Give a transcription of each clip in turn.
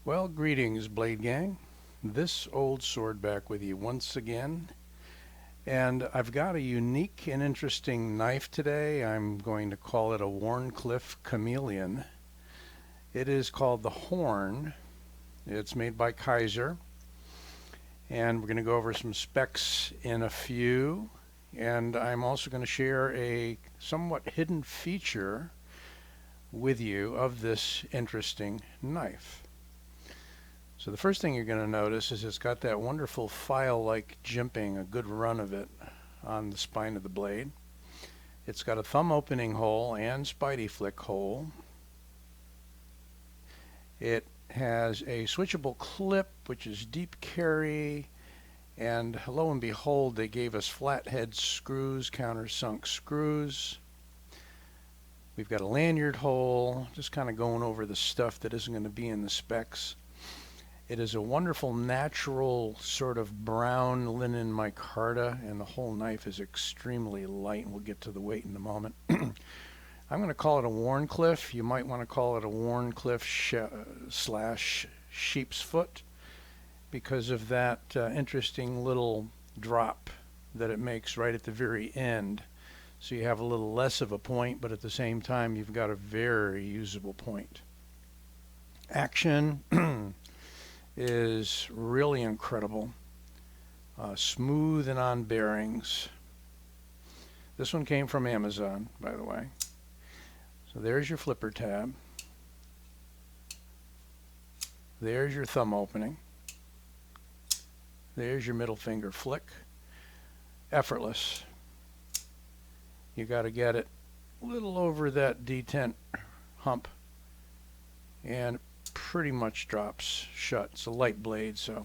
Well, greetings, Blade Gang. This old sword back with you once again. And I've got a unique and interesting knife today. I'm going to call it a Wharncliffe Chameleon. It is called the Horn. It's made by Kizer. And we're going to go over some specs in a few. And I'm also going to share a somewhat hidden feature with you of this interesting knife. So the first thing you're going to notice is it's got that wonderful file-like jimping, a good run of it on the spine of the blade. It's got a thumb opening hole and spidey flick hole. It has a switchable clip, which is deep carry, and lo and behold, they gave us flathead screws, countersunk screws. We've got a lanyard hole, just kind of going over the stuff that isn't going to be in the specs. It is a wonderful natural sort of brown linen micarta, and the whole knife is extremely light, and we'll get to the weight in a moment. I'm going to call it a Wharncliffe. You might want to call it a Wharncliffe slash sheep's foot because of that interesting little drop that it makes right at the very end. So you have a little less of a point, but at the same time you've got a very usable point. Action is really incredible. Smooth and on bearings. This one came from Amazon, by the way. So there's your flipper tab. There's your thumb opening. There's your middle finger flick. Effortless. You got to get it a little over that detent hump, and pretty much drops shut. It's a light blade, so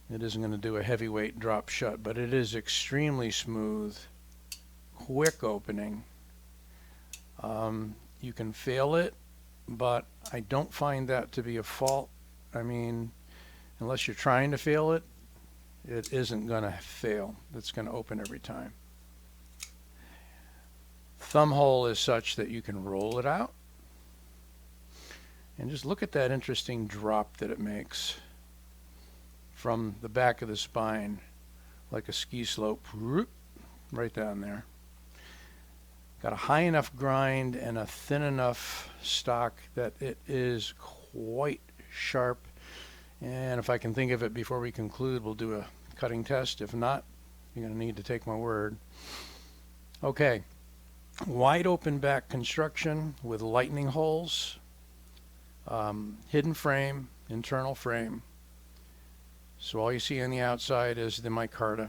it isn't going to do a heavyweight drop shut, but it is extremely smooth, quick opening. You can fail it, but I don't find that to be a fault. I mean, unless you're trying to fail it, it isn't going to fail. It's going to open every time. Thumb hole is such that you can roll it out. And just look at that interesting drop that it makes from the back of the spine, like a ski slope, right down there. Got a high enough grind and a thin enough stock that it is quite sharp. And if I can think of it before we conclude, we'll do a cutting test. If not, you're going to need to take my word. Okay, wide open back construction with lightning holes. Hidden frame, internal frame. So all you see on the outside is the micarta.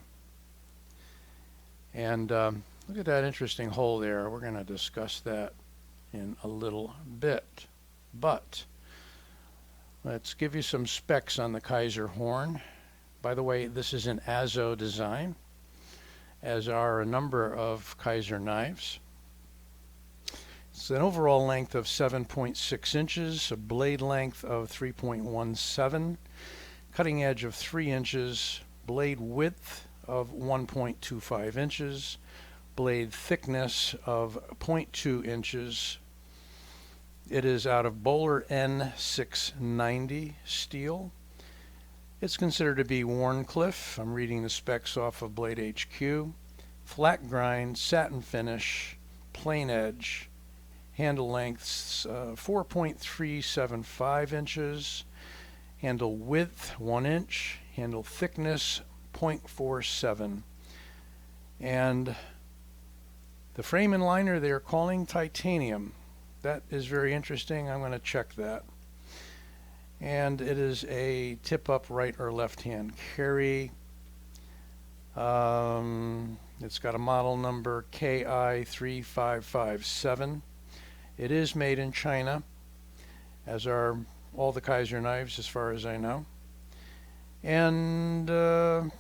And look at that interesting hole there. We're going to discuss that in a little bit. But let's give you some specs on the Kizer horn. By the way, this is an Azo design, as are a number of Kizer knives. It's an overall length of 7.6 inches, a blade length of 3.17, cutting edge of 3 inches, blade width of 1.25 inches, blade thickness of 0.2 inches. It is out of Kizer N690 steel. It's considered to be Wharncliffe. I'm reading the specs off of Blade HQ. Flat grind, satin finish, plain edge. Handle lengths 4.375 inches, handle width 1 inch, handle thickness 0.47. And the frame and liner they're calling titanium. That is very interesting. I'm going to check that. And it is a tip up right or left hand carry. It's got a model number KI3557. It is made in China, as are all the Kizer knives as far as I know. And I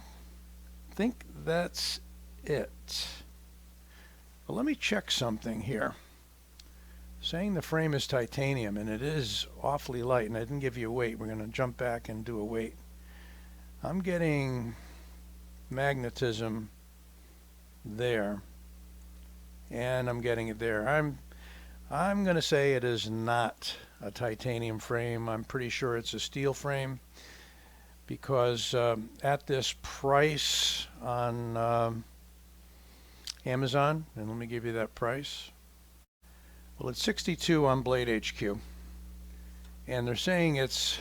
think that's it. But let me check something here. Saying the frame is titanium, and it is awfully light, and I didn't give you a weight. We're going to jump back and do a weight. I'm getting magnetism there, and I'm getting it there. I'm going to say it is not a titanium frame. I'm pretty sure it's a steel frame, because at this price on Amazon, and let me give you that price. Well, it's $62 on Blade HQ, and they're saying it's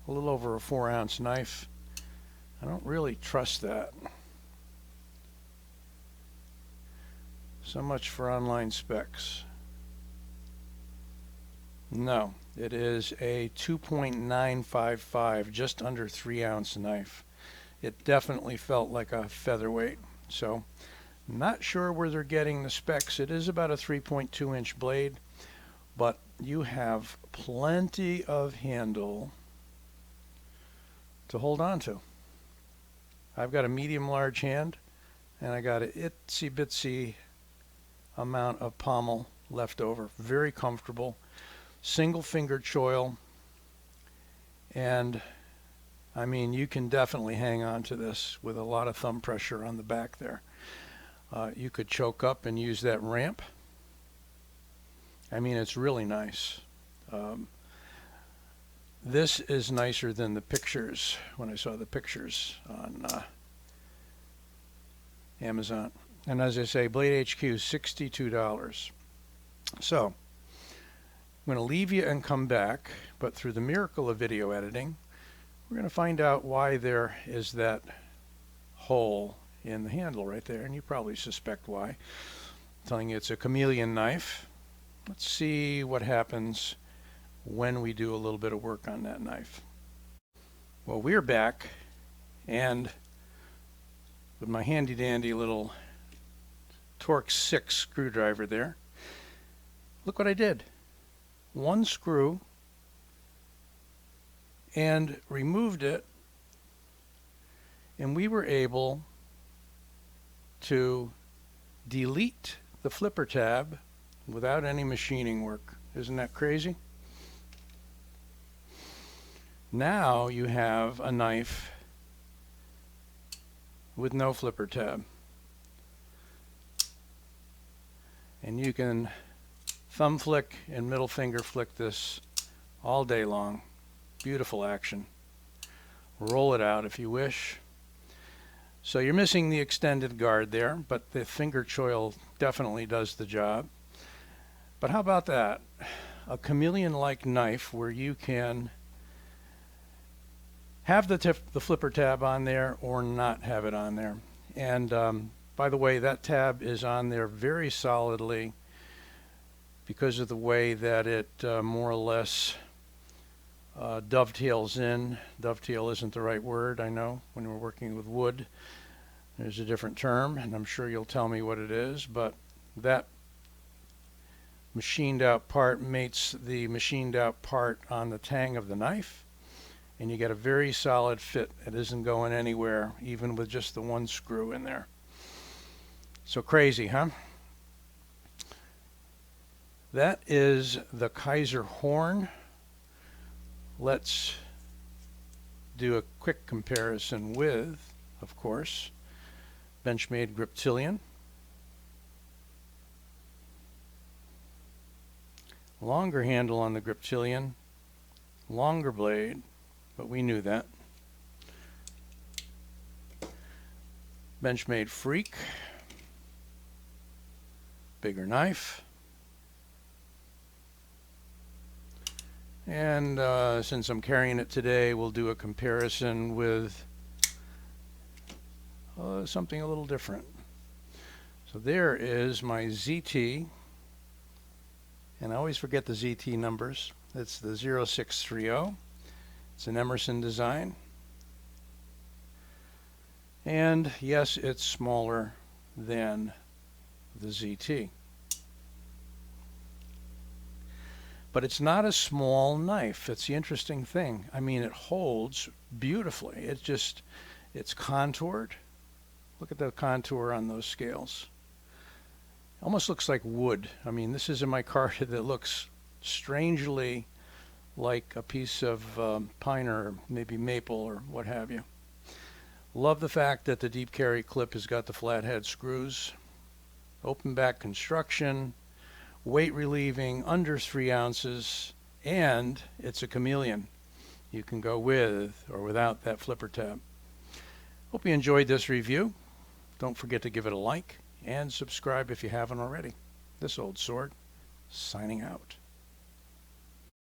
a little over a 4-ounce knife. I don't really trust that. So much for online specs. No, it is a 2.955, just under 3-ounce knife. It definitely felt like a featherweight. So, not sure where they're getting the specs. It is about a 3.2-inch blade, but you have plenty of handle to hold on to. I've got a medium-large hand, and I got an itsy-bitsy amount of pommel left over. Very comfortable. Single-finger choil, and I mean, you can definitely hang on to this with a lot of thumb pressure on the back there. You could choke up and use that ramp. I mean, it's really nice. This is nicer than the pictures when I saw the pictures on Amazon. And as I say, Blade HQ is $62. So, I'm going to leave you and come back, but through the miracle of video editing, we're going to find out why there is that hole in the handle right there, and you probably suspect why. I'm telling you, it's a Chameleon knife. Let's see what happens when we do a little bit of work on that knife. Well, we're back, and with my handy dandy little Torx 6 screwdriver there, look what I did. One screw and removed it, and we were able to delete the flipper tab without any machining work. Isn't that crazy? Now you have a knife with no flipper tab, and you can thumb flick and middle finger flick this all day long. Beautiful action. Roll it out if you wish. So you're missing the extended guard there, but the finger choil definitely does the job. But how about that? A Chameleon-like knife where you can have the flipper tab on there or not have it on there. And by the way, that tab is on there very solidly because of the way that it more or less dovetails in. Dovetail isn't the right word, I know. When we're working with wood, there's a different term, and I'm sure you'll tell me what it is, but that machined out part mates the machined out part on the tang of the knife, and you get a very solid fit. It isn't going anywhere, even with just the one screw in there. So crazy, huh? That is the Kizer horn. Let's do a quick comparison with, of course, Benchmade Griptilian. Longer handle on the Griptilian, longer blade, but we knew that. Benchmade Freak, bigger knife. And since I'm carrying it today, we'll do a comparison with something a little different. So there is my ZT, and I always forget the ZT numbers. It's the 0630. It's an Emerson design. And yes, it's smaller than the ZT. But it's not a small knife. It's the interesting thing. I mean, it holds beautifully. It's contoured. Look at the contour on those scales. Almost looks like wood. I mean, this is in my cart that looks strangely like a piece of pine or maybe maple or what have you. Love the fact that the deep carry clip has got the flathead screws. Open back construction. Weight relieving, under 3 ounces, and it's a Chameleon. You can go with or without that flipper tab. Hope you enjoyed this review. Don't forget to give it a like and subscribe if you haven't already. This old sword, signing out.